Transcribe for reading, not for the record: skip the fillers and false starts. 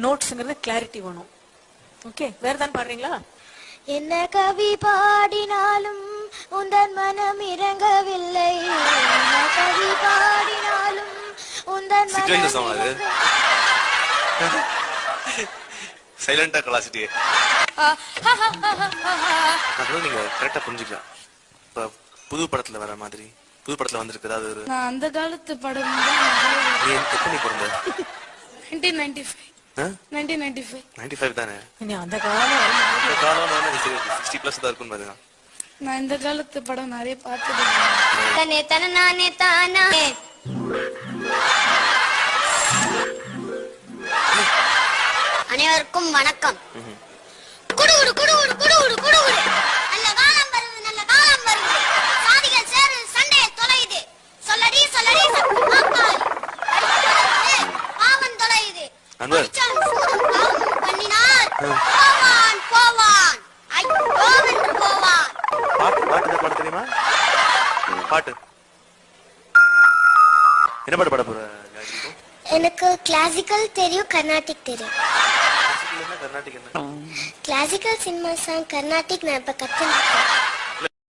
நோட்ஸ்ங்கிறது clarity வேணும். Okay, வேற தான் பாடுறீங்களா? என்ன கவி பாடினாலும் உந்தன் மனம் இறங்கவில்லை. என்ன கவி பாடினாலும் உந்தன் மனம் சைலண்டா கிளாசிட்டி. அதனால நீங்க கரெக்டா புரிஞ்சுக்கலாம். இப்ப புது படத்துல வர மாதிரி புது படத்துல வந்திருக்கு. அதாவது ஒரு நான் அந்த காலத்து படம் நீ எப்ப நீ பிறந்த? 1995 தானே? அந்த காலம் 60+ தான் இருக்கும் பாருங்க. நான் இந்த காலத்து படம் நிறைய பார்த்தது. தனே தனநானே தானே. அனைவருக்கும் வணக்கம். குடுகுடு குடுகுடு குடுகுடு குடுகுடு. நல்ல காலம் வருது, நல்ல காலம் வருது. சாதிகள் சேரு சண்டை தொலையுது. சொல்லடி சொல்லடி மாக்காய். பாவன் தொலையுது. பண்ணினார் போவான் போவான். ஐயோ என்று போவான். பாட்டு பாட தெரியுமா? பாட்டு என்ன பாட்டு பாட போற? எனக்கு கிளாசிக்கல் தெரியும், கர்நாடிக் தெரியும். கர்நாடிக் என்ன? கிளாசிக்கல் சினிமா சாங் கர்நாடிக் நான் இப்ப கத்துக்கிட்டேன்.